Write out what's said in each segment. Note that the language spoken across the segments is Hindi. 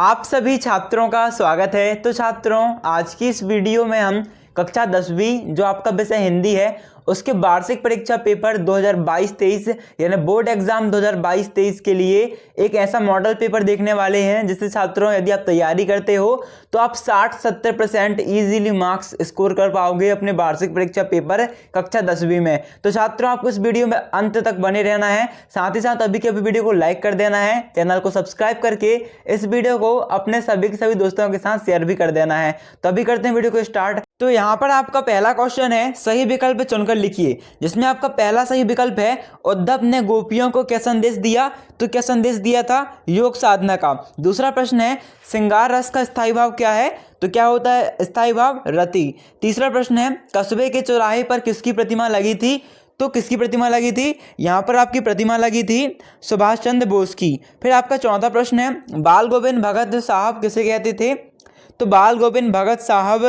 आप सभी छात्रों का स्वागत है। तो छात्रों, आज की इस वीडियो में हम कक्षा 10वीं जो आपका विषय हिंदी है उसके वार्षिक परीक्षा पेपर 2022-23 यानी बोर्ड एग्जाम 2022-23 के लिए एक ऐसा मॉडल पेपर देखने वाले हैं जिससे छात्रों यदि आप तैयारी करते हो तो आप 60-70% ईजीली मार्क्स स्कोर कर पाओगे अपने वार्षिक परीक्षा पेपर कक्षा 10वीं में। तो छात्रों, आपको इस वीडियो में अंत तक बने रहना है। साथ ही साथ अभी के अभी वीडियो को लाइक कर देना है, चैनल को सब्सक्राइब करके इस वीडियो को अपने सभी के सभी दोस्तों के साथ शेयर भी कर देना है। तो अभी करते हैं वीडियो को स्टार्ट। तो यहाँ पर आपका पहला क्वेश्चन है, सही विकल्प चुनकर लिखिए, जिसमें आपका पहला सही विकल्प है उद्धव ने गोपियों को क्या संदेश दिया। तो क्या संदेश दिया था? योग साधना का। दूसरा प्रश्न है, श्रृंगार रस का स्थायी भाव क्या है। तो क्या होता है स्थायी भाव? रति। तीसरा प्रश्न है, कस्बे के चौराहे पर किसकी प्रतिमा लगी थी। तो किसकी प्रतिमा लगी थी? यहाँ पर आपकी प्रतिमा लगी थी सुभाष चंद्र बोस की। फिर आपका चौथा प्रश्न है, बाल गोविंद भगत साहब किसे कहते थे। तो बाल गोविंद भगत साहब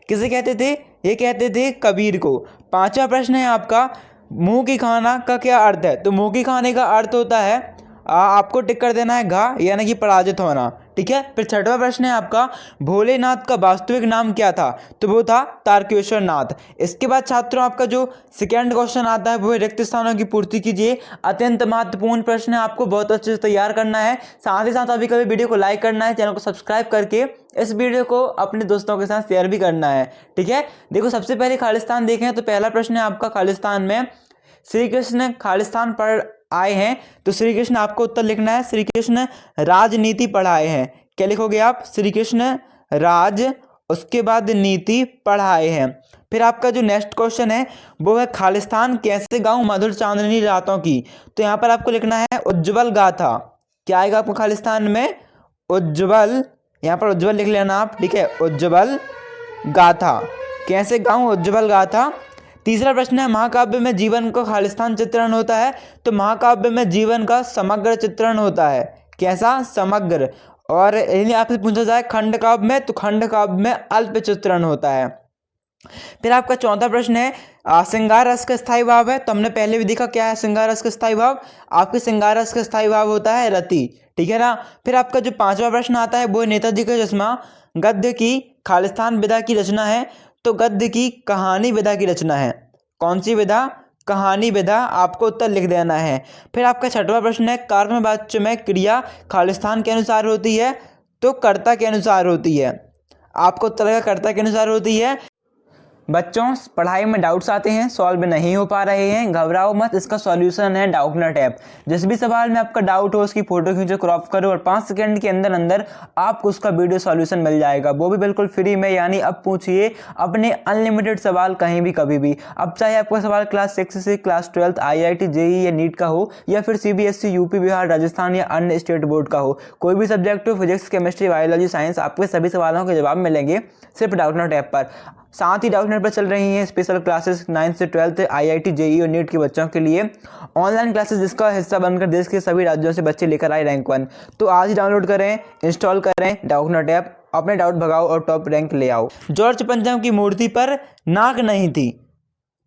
किसे कहते थे? ये कहते थे कबीर को। पांचवा प्रश्न है आपका, मुंह की खाना का क्या अर्थ है। तो मुंह की खाने का अर्थ होता है आपको टिक कर देना है घा, यानी कि पराजित होना। ठीक है। फिर छठवां प्रश्न है आपका, भोलेनाथ का वास्तविक नाम क्या था। तो वो था तारकेश्वर नाथ। इसके बाद छात्रों, आपका जो सेकेंड क्वेश्चन आता है वो है रिक्त स्थानों की पूर्ति कीजिए। अत्यंत महत्वपूर्ण प्रश्न है, आपको बहुत अच्छे से तैयार करना है। साथ ही साथ अभी कभी वीडियो को लाइक करना है, चैनल को सब्सक्राइब करके इस वीडियो को अपने दोस्तों के साथ शेयर भी करना है। ठीक है। देखो, सबसे पहले खालिस्तान देखें तो पहला प्रश्न है आपका, खालिस्तान में श्री कृष्ण खालिस्तान पर आए हैं। तो श्री कृष्ण आपको उत्तर लिखना है, श्री कृष्ण राजनीति पढ़ाए हैं। क्या लिखोगे आप? श्री कृष्ण राज, उसके बाद नीति पढ़ाए हैं। फिर आपका जो नेक्स्ट क्वेश्चन है वो है, खालिस्तान कैसे गाऊं मधुर चांदनी रातों की। तो यहाँ पर आपको लिखना है उज्ज्वल गाथा। क्या आएगा आपको खालिस्तान में? उज्ज्वल। यहाँ पर उज्ज्वल लिख लेना आप। ठीक है, उज्ज्वल गाथा। कैसे गाऊं उज्ज्वल गाथा। तीसरा प्रश्न है, महाकाव्य में जीवन का खालिस्तान चित्रण होता है। तो महाकाव्य में जीवन का समग्र चित्रण होता है। कैसा? समग्र। और यदि आपसे पूछा जाए खंड काव्य में, तो खंड काव्य में अल्प चित्रण होता है। फिर आपका चौथा प्रश्न है, श्रृंगार रस का स्थायी भाव है। तो हमने पहले भी देखा क्या है श्रृंगार रस का स्थायी भाव। आपके श्रृंगार रस का स्थायी भाव होता है रति। ठीक है ना। फिर आपका जो पांचवा प्रश्न आता है वो है, नेताजी का चश्मा गद्य की खालिस्तान विधा की रचना है। तो गद्य की कहानी विधा की रचना है। कौन सी विधा? कहानी विधा। आपको उत्तर लिख देना है। फिर आपका छठवां प्रश्न है, कर्मवाच्य में क्रिया खालिस्तान के अनुसार होती है। तो कर्ता के अनुसार होती है। आपको उत्तर लगा कर्ता के अनुसार होती है। बच्चों, पढ़ाई में डाउट्स आते हैं, सॉल्व नहीं हो पा रहे हैं, घबराओ मत, इसका सॉल्यूशन है डाउटनट ऐप। जिस भी सवाल में आपका डाउट हो उसकी फोटो खींचो, क्रॉप करो और 5 सेकंड के अंदर अंदर आपको उसका वीडियो सॉल्यूशन मिल जाएगा, वो भी बिल्कुल फ्री में। यानी अब पूछिए अपने अनलिमिटेड सवाल कहीं भी कभी भी। अब चाहे आपका सवाल क्लास 6 से क्लास 12 IIT JEE या नीट का हो, या फिर CBSE यूपी बिहार राजस्थान या अन्य स्टेट बोर्ड का हो, कोई भी सब्जेक्ट हो, फिजिक्स केमिस्ट्री बायोलॉजी साइंस, आपके सभी सवालों के जवाब मिलेंगे सिर्फ डाउटनट ऐप पर। साथ ही डाउटनेट पर चल रही हैं स्पेशल क्लासेस 9th से 12th IIT JEE और नीट के बच्चों के लिए ऑनलाइन क्लासेस, जिसका हिस्सा बनकर देश के सभी राज्यों से बच्चे लेकर आए रैंक 1। तो आज ही डाउनलोड करें, इंस्टॉल करें डाउटनेट ऐप, अपने डाउट भगाओ और टॉप रैंक ले आओ। जॉर्ज पंचम की मूर्ति पर नाक नहीं थी।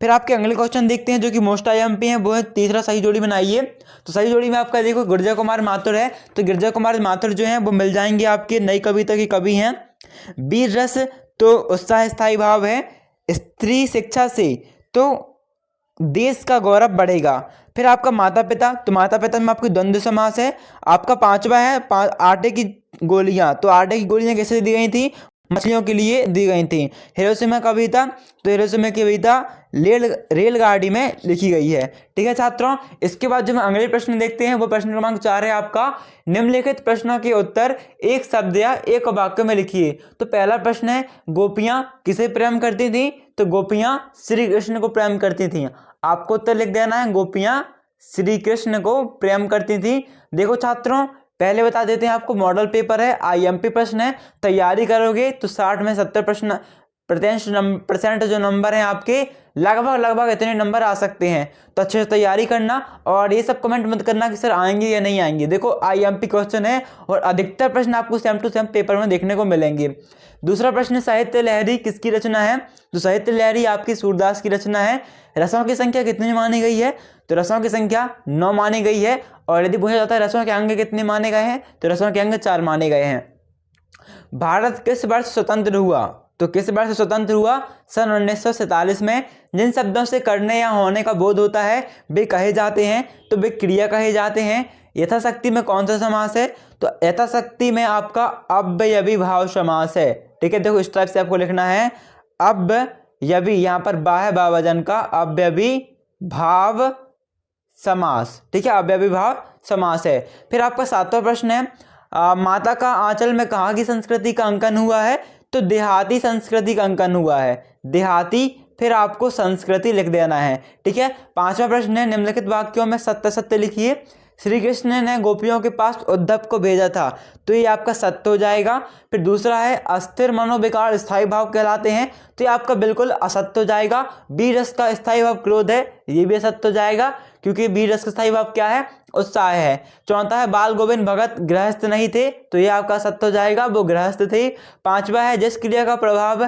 फिर आपके अगले क्वेश्चन देखते हैं जो कि मोस्ट IMP हैं, वो है तीसरा सही जोड़ी बनाइए। तो सही जोड़ी में आपका देखो गिरजा कुमार माथुर है। तो गिरजा कुमार माथुर जो है वो मिल जाएंगे आपके, नई कविता के कवि हैं। वीर रस तो उत्साह स्थायी भाव है। स्त्री शिक्षा से तो देश का गौरव बढ़ेगा। फिर आपका माता पिता, तो माता पिता में आपकी द्वंद्व समास है। आपका पांचवा है आटे की गोलियां। तो आटे की गोलियां कैसे दी गई थी? मछलियों के लिए दी गई थी। हिरोशिमा कविता, तो हिरोशिमा की कविता रेलगाड़ी में लिखी गई है। ठीक है छात्रों। इसके बाद जो हम अगले प्रश्न देखते हैं वो प्रश्न क्रमांक 4 है आपका, निम्नलिखित प्रश्नों के उत्तर एक शब्द या एक वाक्य में लिखिए। तो पहला प्रश्न है, गोपियां किसे प्रेम करती थी। तो गोपियां श्री कृष्ण को प्रेम करती थी। आपको उत्तर लिख देना है, गोपियां श्री कृष्ण को प्रेम करती थी। देखो छात्रों, पहले बता देते हैं आपको मॉडल पेपर है, IMP प्रश्न है, तैयारी करोगे तो 60 में 70% जो नंबर हैं आपके लगभग इतने नंबर आ सकते हैं। तो अच्छे से तैयारी करना और ये सब कमेंट मत करना कि सर आएंगे या नहीं आएंगे। देखो IMP क्वेश्चन है और अधिकतर प्रश्न आपको सेम टू सेम पेपर में देखने को मिलेंगे। दूसरा प्रश्न, साहित्य लहरी किसकी रचना है। तो साहित्य लहरी आपकी सूरदास की रचना है। रसों की संख्या कितनी मानी गई है। तो रसों की संख्या 9 मानी गई है। और यदि पूछा जाता है रसों के अंग कितने माने गए हैं, तो रसों के अंग 4 माने गए हैं। भारत किस वर्ष स्वतंत्र हुआ? तो किस वर्ष स्वतंत्र हुआ? सन 1947 में। जिन शब्दों से करने या होने का बोध होता है वे कहे जाते हैं, तो वे क्रिया कहे जाते हैं। यथाशक्ति में कौन सा समास है? तो यथाशक्ति में आपका अव्ययीभाव समास है। ठीक है, देखो इस टाइप से आपको लिखना है, अव्ययी, यहाँ पर बा है, बा वजन का, अव्ययीभाव समास। ठीक है, अव्ययीभाव समास है। फिर आपका 7वां प्रश्न है, माता का आंचल में कहाँ की संस्कृति का अंकन हुआ है? तो देहाती संस्कृति का अंकन हुआ है। देहाती, फिर आपको संस्कृति लिख देना है। ठीक है, 5वां प्रश्न है, निम्नलिखित वाक्यों में सत्य सत्य लिखिए। श्री कृष्ण ने गोपियों के पास उद्धव को भेजा था, तो ये आपका सत्य हो जाएगा। फिर दूसरा है, अस्थिर मनोविकार स्थायी भाव कहलाते हैं, तो ये आपका बिल्कुल असत्य हो जाएगा। बी रस का स्थायी भाव क्रोध है, ये भी असत्य हो जाएगा, क्योंकि बी रस का स्थायी भाव क्या है? उत्साह है। चौथा है, बाल गोविंद भगत गृहस्थ नहीं थे, तो ये आपका सत्य हो जाएगा, वो गृहस्थ थे। 5वां है, जिस क्रिया का प्रभाव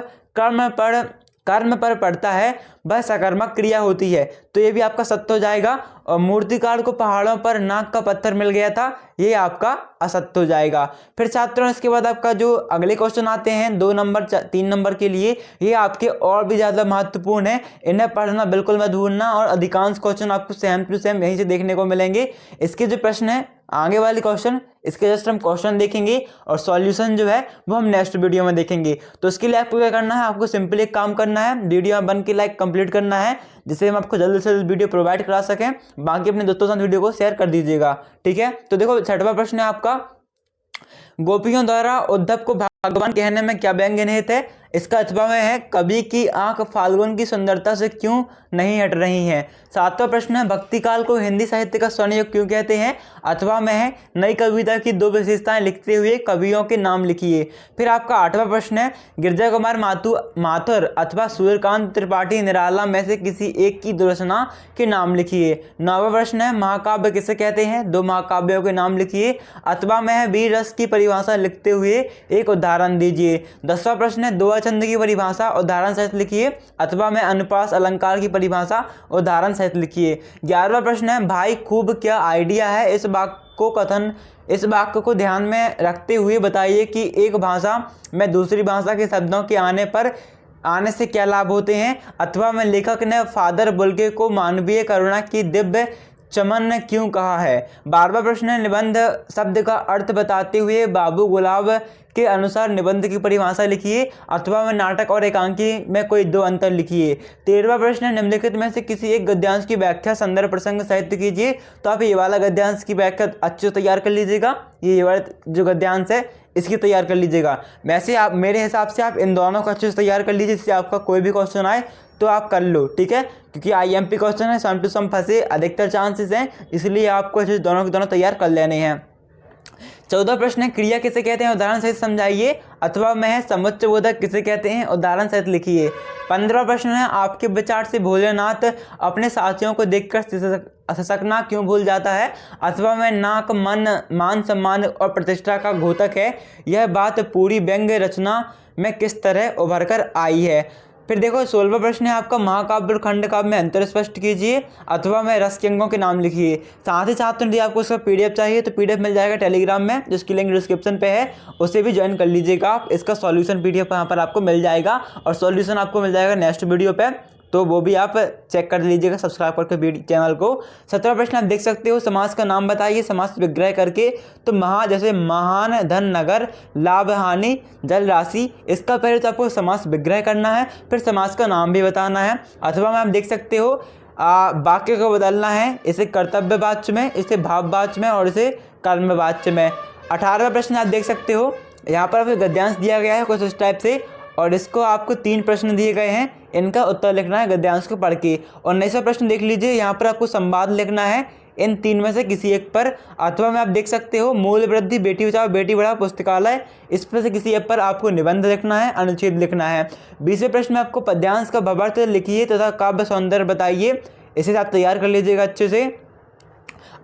कर्म पर पड़ता है वह सकर्मक क्रिया होती है, तो ये भी आपका सत्य हो जाएगा। और मूर्तिकार को पहाड़ों पर नाक का पत्थर मिल गया था, ये आपका असत्य हो जाएगा। फिर छात्रों, इसके बाद आपका जो अगले क्वेश्चन आते हैं 2 नंबर 3 नंबर के लिए, ये आपके और भी ज़्यादा महत्वपूर्ण है, इन्हें पढ़ना बिल्कुल मत भूलना। और अधिकांश क्वेश्चन आपको सेम टू सेम यहीं से देखने को मिलेंगे। इसके जो प्रश्न है आगे वाले क्वेश्चन, इसके जस्ट हम क्वेश्चन देखेंगे और सॉल्यूशन जो है वो हम नेक्स्ट वीडियो में देखेंगे। तो इसके लिए आपको क्या करना है, आपको सिंपली एक काम करना है, वीडियो बन के लाइक कंप्लीट करना है, जिससे हम आपको जल्द से जल्द वीडियो प्रोवाइड करा सकें। बाकी अपने दोस्तों के साथ वीडियो को शेयर कर दीजिएगा। ठीक है, तो देखो 6वां प्रश्न है आपका, गोपियों द्वारा उद्धव को भगवान कहने में क्या व्यंग्य निहित है? इसका अथवा में है, कवि की आंख फाल्गुन की सुंदरता से क्यों नहीं हट रही है। 7वां प्रश्न है, भक्ति काल को हिंदी साहित्य का स्वर्णयुग क्यों कहते हैं? अथवा में है, नई कविता की 2 विशेषताएं लिखते हुए कवियों के नाम लिखिए। फिर आपका 8वां प्रश्न है, गिरजा कुमार माथुर अथवा सूर्यकांत त्रिपाठी निराला में से किसी एक की दुर्रचना के नाम लिखिए। 9वां प्रश्न है, महाकाव्य किसे कहते हैं? 2 महाकाव्यों के नाम लिखिए। अथवा में है, वीर रस की परिभाषा लिखते हुए एक उदाहरण दीजिए। 10वां प्रश्न है, दोहा छंद की परिभाषा उदाहरण सहित लिखिए। अथवा में अनुप्रास अलंकार की परिभाषा उदाहरण सहित लिखिए। 11वां प्रश्न है, भाई खूब क्या आइडिया है? इस वाक्य को ध्यान में रखते हुए बताइए कि एक भाषा में दूसरी भाषा के शब्दों के आने से क्या लाभ होते हैं। अथवा में लेखक ने फादर बुल्के को मानवीय करुणा की दिव्य चमन ने क्यों कहा है। 12वां प्रश्न है, निबंध शब्द का अर्थ बताते हुए बाबू गुलाब के अनुसार निबंध की परिभाषा लिखिए। अथवा में नाटक और एकांकी में कोई 2 अंतर लिखिए। 13वां प्रश्न है, निम्नलिखित में से किसी एक गद्यांश की व्याख्या संदर्भ प्रसंग साहित्य कीजिए। तो आप ये वाला गद्यांश की व्याख्या अच्छे से तैयार कर लीजिएगा, ये वाला जो गद्यांश है इसकी तैयार कर लीजिएगा। वैसे आप मेरे हिसाब से आप इन दोनों को अच्छे से तैयार कर लीजिए, जिससे आपका कोई भी क्वेश्चन आए तो आप कर लो। ठीक है, क्योंकि IMP क्वेश्चन है, सम टू सम फंसे अधिकतर चांसेस हैं, इसलिए आपको अच्छे दोनों के दोनों तैयार कर लेने हैं। 14वां प्रश्न है, क्रिया किसे कहते हैं? उदाहरण सहित समझाइए। अथवा में है, समुच्चय बोधक किसे कहते हैं? उदाहरण सहित लिखिए। 15वां प्रश्न है, आपके विचार से भोलेनाथ अपने साथियों को देखकर सिसकना क्यों भूल जाता है? अथवा में नाक मान सम्मान और प्रतिष्ठा का घोतक है, यह बात पूरी व्यंग्य रचना में किस तरह उभर कर आई है। फिर देखो 16वां प्रश्न है आपका, महाकाव्य और खंड काव्य में अंतर स्पष्ट कीजिए। अथवा में रस के अंगों के नाम लिखिए। साथ ही साथ यदि आपको इसका PDF चाहिए तो PDF मिल जाएगा टेलीग्राम में, जिसकी लिंक डिस्क्रिप्शन पे है, उसे भी ज्वाइन कर लीजिएगा आप। इसका सॉल्यूशन PDF यहाँ पर आपको मिल जाएगा और सॉल्यूशन आपको मिल जाएगा नेक्स्ट वीडियो पे, तो वो भी आप चेक कर लीजिएगा सब्सक्राइब करके चैनल को। 17वां प्रश्न आप देख सकते हो, समास का नाम बताइए समास विग्रह करके। तो जैसे महान, धन, नगर, लाभ, हानि, जल राशि, इसका पहले तो आपको समास विग्रह करना है, फिर समास का नाम भी बताना है। अथवा में आप देख सकते हो वाक्य को बदलना है, इसे कर्तव्यवाच्य में, इसे भाववाच्य में और इसे कर्मवाच्य में। 18वां प्रश्न आप देख सकते हो, यहाँ पर आपको गद्यांश दिया गया है कुछ इस टाइप से, और इसको आपको 3 प्रश्न दिए गए हैं, इनका उत्तर लिखना है गद्यांश को पढ़ के। 19वां प्रश्न देख लीजिए, यहाँ पर आपको संवाद लिखना है इन 3 में से किसी एक पर। अथवा में आप देख सकते हो, मूल्य वृद्धि, बेटी बचाओ बेटी पढ़ाओ पुस्तकालय, इस पर से किसी एक पर आपको निबंध लिखना है, अनुच्छेद लिखना है। 20वें प्रश्न में आपको पद्यांश का भावार्थ लिखिए तथा काव्य सौंदर्य बताइए, इसे आप तैयार कर लीजिएगा अच्छे से।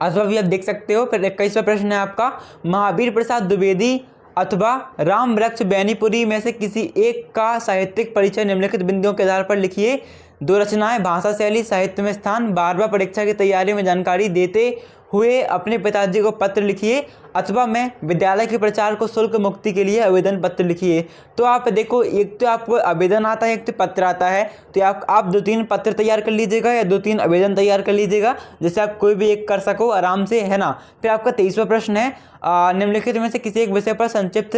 अथवा भी आप देख सकते हो। फिर 21वां प्रश्न है आपका, महावीर प्रसाद द्विवेदी अथवा राम वृक्ष बैनीपुरी में से किसी एक का साहित्यिक परिचय निम्नलिखित बिंदुओं के आधार पर लिखिए। 2 रचनाएं, भाषा शैली, साहित्य में स्थान, बार बार परीक्षा की तैयारी में जानकारी देते हुए अपने पिताजी को पत्र लिखिए। अथवा मैं विद्यालय के प्रचार को शुल्क मुक्ति के लिए आवेदन पत्र लिखिए। तो आप देखो, एक तो आपको आवेदन आता है, एक तो पत्र आता है। तो आप 2-3 पत्र तैयार कर लीजिएगा या 2-3 आवेदन तैयार कर लीजिएगा, जिससे आप कोई भी एक कर सको आराम से, है ना। फिर आपका 23वां प्रश्न है, निम्नलिखित में से किसी एक विषय पर संक्षिप्त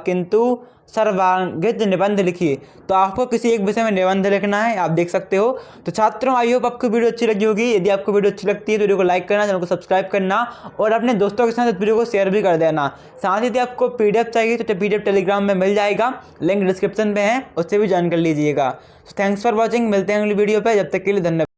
किंतु सर्वांगित निबंध लिखिए। तो आपको किसी एक विषय में निबंध लिखना है, आप देख सकते हो। तो छात्रों, आई होप आपको वीडियो अच्छी लगी होगी। यदि आपको वीडियो अच्छी लगती है तो वीडियो को लाइक करना, चैनल को सब्सक्राइब करना और अपने दोस्तों के साथ इस वीडियो को शेयर भी कर देना। साथ ही यदि आपको PDF चाहिए तो PDF टेलीग्राम में मिल जाएगा, लिंक डिस्क्रिप्शन में है, उससे भी ज्वाइन कर लीजिएगा। थैंक्स फॉर वॉचिंग, मिलते हैं अगली वीडियो पर, जब तक के लिए धन्यवाद।